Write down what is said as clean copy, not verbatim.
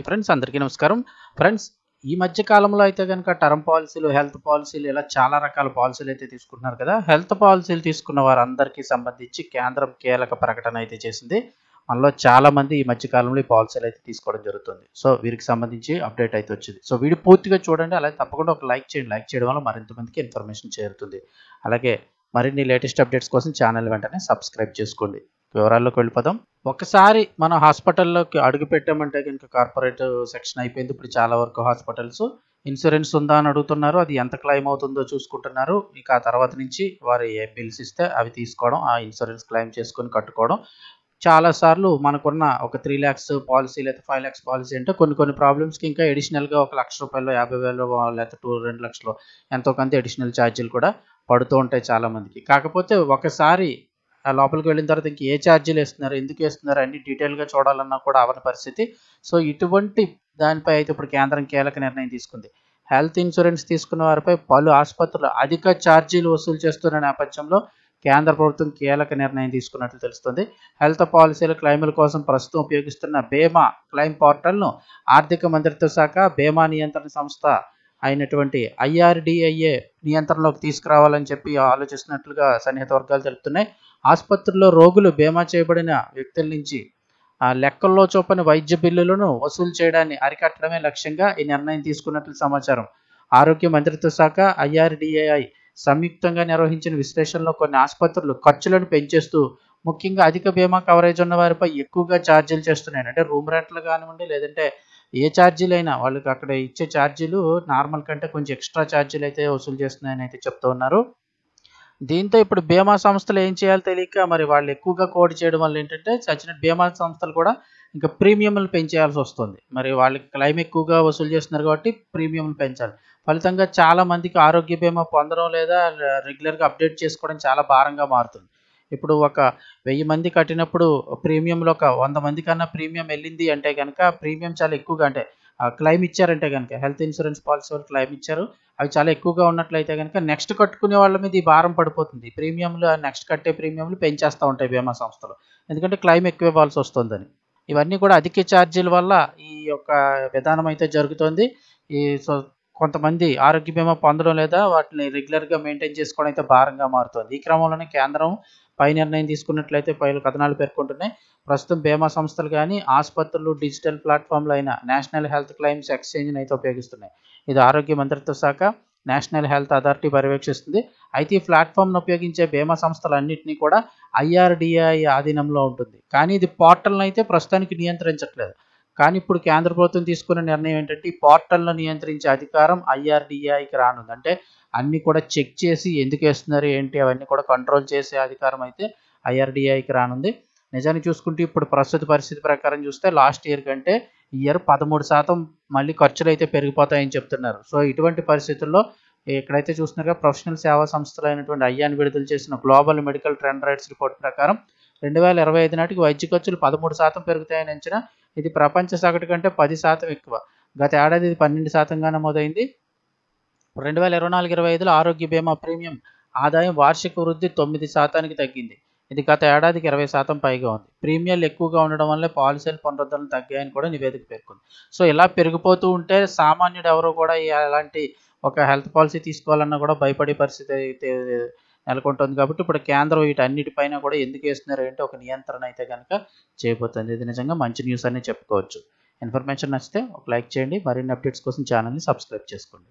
Friends, అందరికీ నమస్కారం. Friends, ఈ మధ్య కాలంలో అయితే గనుక టర్మ్ పాలిసీలు, హెల్త్ పాలిసీలు ఇలా చాలా రకాల పాలిసీలు అయితే తీసుకుంటున్నారు కదా. హెల్త్ పాలిసీలు తీసుకున్న వారందరికీ సంబంధించి కేంద్రం కీలక ప్రకటన అయితే చేసింది. మనలో చాలా మంది ఈ మధ్య కాలంలో ఈ పాలిసీలు అయితే తీసుకోవడం జరుగుతుంది. సో వీరికి సంబంధించి అప్డేట్ అయితే వచ్చింది. సో వీడియో పూర్తిగా చూడండి. అలాగే తప్పకుండా ఒక లైక్ చేయండి. లైక్ చేయడం వల్ల మరింత మందికి ఇన్ఫర్మేషన్ చేరుతుంది. అలాగే మరిన్ని లేటెస్ట్ అప్డేట్స్ కోసం ఛానల్ వెంటనే సబ్స్క్రైబ్ చేసుకోండి. వివరాల్లోకి వెళ్ళిపోదాం. ఒకసారి మన హాస్పిటల్లోకి అడుగు పెట్టామంటే కనుక కార్పొరేట్ సెక్షన్ అయిపోయింది. ఇప్పుడు చాలా వరకు హాస్పిటల్స్ ఇన్సూరెన్స్ ఉందా అని అడుగుతున్నారు. అది ఎంత క్లెయిమ్ అవుతుందో చూసుకుంటున్నారు. ఇక ఆ తర్వాత నుంచి వారు ఏ బిల్స్ ఇస్తే అవి తీసుకోవడం, ఆ ఇన్సూరెన్స్ క్లెయిమ్ చేసుకొని కట్టుకోవడం. చాలాసార్లు మనకున్న ఒక 3 lakhs పాలసీ లేదా 5 lakhs పాలసీ అంటే కొన్ని ప్రాబ్లమ్స్కి ఇంకా అడిషనల్గా ఒక ₹1,00,000, 50,000 లేకపోతే 2 లక్షలు ఎంతో కొంత అడిషనల్ ఛార్జీలు కూడా పడుతూ ఉంటాయి చాలామందికి. కాకపోతే ఒకసారి ఆ లోపలికి వెళ్ళిన తర్వాత ఇంక ఏ ఛార్జీలు వేస్తున్నారు, ఎందుకు వేస్తున్నారు అన్ని డీటెయిల్గా చూడాలన్నా కూడా అవని పరిస్థితి. సో ఇటువంటి దానిపై అయితే ఇప్పుడు కేంద్రం కీలక నిర్ణయం తీసుకుంది. హెల్త్ ఇన్సూరెన్స్ తీసుకున్న వారిపై పలు ఆసుపత్రులు అధిక ఛార్జీలు వసూలు చేస్తున్న నేపథ్యంలో కేంద్ర ప్రభుత్వం కీలక నిర్ణయం తీసుకున్నట్లు తెలుస్తుంది. హెల్త్ పాలసీల క్లెయిముల కోసం ప్రస్తుతం ఉపయోగిస్తున్న బీమా క్లెయిమ్ పోర్టల్ను ఆర్థిక మంత్రిత్వ శాఖ, బీమా నియంత్రణ సంస్థ అయినటువంటి IRDAI నియంత్రణలోకి తీసుకురావాలని చెప్పి ఆలోచిస్తున్నట్లుగా సన్నిహిత వర్గాలు తెలుపుతున్నాయి. ఆసుపత్రుల్లో రోగులు బీమా చేయబడిన వ్యక్తుల నుంచి లెక్కల్లో చూపని వైద్య బిల్లులను వసూలు చేయడాన్ని అరికట్టడమే లక్ష్యంగా ఈ నిర్ణయం తీసుకున్నట్లు సమాచారం. ఆరోగ్య మంత్రిత్వ శాఖ, IRDAI సంయుక్తంగా నిర్వహించిన విశ్లేషణలో కొన్ని ఆసుపత్రులు ఖర్చులను పెంచేస్తూ ముఖ్యంగా అధిక బీమా కవరేజ్ ఉన్న వారిపై ఎక్కువగా ఛార్జీలు చేస్తున్నాయి. అంటే రూమ్ రెంట్లు కానివ్వండి, లేదంటే ఏ ఛార్జీలు అయినా వాళ్ళకి అక్కడ ఇచ్చే ఛార్జీలు నార్మల్ కంటే కొంచెం ఎక్స్ట్రా ఛార్జీలు అయితే వసూలు చేస్తున్నాయని అయితే చెప్తూ ఉన్నారు. దీంతో ఇప్పుడు బీమా సంస్థలు ఏం చేయాలో తెలియక మరి వాళ్ళు ఎక్కువగా కోట్ చేయడం వల్ల ఏంటంటే చచ్చినట్టు బీమా సంస్థలు కూడా ఇంకా ప్రీమియంలు పెంచేయాల్సి వస్తుంది. మరి వాళ్ళకి క్లెయిమ్ ఎక్కువగా వసూలు చేస్తున్నారు కాబట్టి ప్రీమియంలు పెంచాలి. ఫలితంగా చాలా మందికి ఆరోగ్య బీమా పొందడం లేదా రెగ్యులర్గా అప్డేట్ చేసుకోవడం చాలా భారంగా మారుతుంది. ఇప్పుడు ఒక 1000 మంది కట్టినప్పుడు ప్రీమియంలో ఒక 100 మంది కన్నా ప్రీమియం వెళ్ళింది అంటే కనుక ప్రీమియం చాలా ఎక్కువగా అంటే క్లెయిమ్ ఇచ్చారంటే కనుక హెల్త్ ఇన్సూరెన్స్ పాలసీ వాళ్ళు క్లెయిమ్ ఇచ్చారు, అవి చాలా ఎక్కువగా ఉన్నట్లయితే కనుక నెక్స్ట్ కట్టుకునే వాళ్ళ మీద ఈ భారం పడిపోతుంది. ప్రీమియంలు నెక్స్ట్ కట్టే ప్రీమియంలు పెంచేస్తూ ఉంటాయి బీమా సంస్థలు, ఎందుకంటే క్లెయిమ్ ఎక్కువ ఇవ్వాల్సి వస్తుందని. ఇవన్నీ కూడా అధిక ఛార్జీల వల్ల ఈ యొక్క విధానం అయితే జరుగుతుంది. సో కొంతమంది ఆరోగ్య బీమా పొందడం లేదా వాటిని రెగ్యులర్గా మెయింటైన్ చేసుకోవడం అయితే భారంగా మారుతుంది. ఈ క్రమంలోనే కేంద్రం పై నిర్ణయం తీసుకున్నట్లయితే పలు కథనాలు పేర్కొంటున్నాయి. ప్రస్తుతం బీమా సంస్థలు కానీ ఆసుపత్రులు డిజిటల్ ప్లాట్ఫామ్లు అయిన నేషనల్ హెల్త్ క్లెయిమ్స్ ఎక్స్చేంజ్ని అయితే ఉపయోగిస్తున్నాయి. ఇది ఆరోగ్య మంత్రిత్వ శాఖ, నేషనల్ హెల్త్ అథారిటీ పర్యవేక్షిస్తుంది. అయితే ఈ ప్లాట్ఫామ్ను ఉపయోగించే బీమా సంస్థలన్నింటినీ కూడా IRDAI ఆధీనంలో ఉంటుంది. కానీ ఇది పోర్టల్ని అయితే ప్రస్తుతానికి నియంత్రించట్లేదు. కానీ ఇప్పుడు కేంద్ర ప్రభుత్వం తీసుకున్న నిర్ణయం ఏంటంటే ఈ పోర్టల్ను నియంత్రించే అధికారం IRDAIకి రానుంది. అంటే అన్నీ కూడా చెక్ చేసి ఎందుకు వేస్తున్నారు ఏంటి అవన్నీ కూడా కంట్రోల్ చేసే అధికారం అయితే IRDAIకి రానుంది. నిజాన్ని చూసుకుంటే ఇప్పుడు ప్రస్తుత పరిస్థితి ప్రకారం చూస్తే లాస్ట్ ఇయర్ కంటే ఈ ఇయర్ 13% మళ్ళీ ఖర్చులు అయితే పెరిగిపోతాయని చెప్తున్నారు. సో ఇటువంటి పరిస్థితుల్లో ఇక్కడైతే చూస్తున్నారుగా ప్రొఫెషనల్ సేవా సంస్థలు అయినటువంటి IAN విడుదల చేసిన global medical trend rights report ప్రకారం 2025 నాటికి వైద్య ఖర్చులు 13% పెరుగుతాయని అంచనా. ఇది ప్రపంచ సగటు కంటే 10% ఎక్కువ. గత ఏడాది ఇది 12%గా నమోదైంది. 2024-25లో ఆరోగ్య బీమా ప్రీమియం ఆదాయం వార్షిక వృద్ధి 9%కి తగ్గింది. ఇది గత ఏడాదికి 20% పైగా ఉంది. ప్రీమియాలు ఎక్కువగా ఉండడం వల్ల పాలసీల పునరుద్ధరణలు తగ్గాయని కూడా నివేదిక పేర్కొంది. సో ఇలా పెరిగిపోతూ ఉంటే సామాన్యుడు ఎవరు కూడా ఎలాంటి ఒక హెల్త్ పాలసీ తీసుకోవాలన్నా కూడా భయపడే పరిస్థితి అయితే నెలకొంటుంది. కాబట్టి ఇప్పుడు కేంద్రం వీటన్నిటిపైన కూడా ఎందుకు వేస్తున్నారు అంటే ఒక నియంత్రణ అయితే కనుక చేయబోతుంది. ఇది నిజంగా మంచి న్యూస్ అని చెప్పుకోవచ్చు. ఇన్ఫర్మేషన్ నచ్చితే ఒక లైక్ చేయండి. మరిన్ని అప్డేట్స్ కోసం ఛానల్ని సబ్స్క్రైబ్ చేసుకోండి.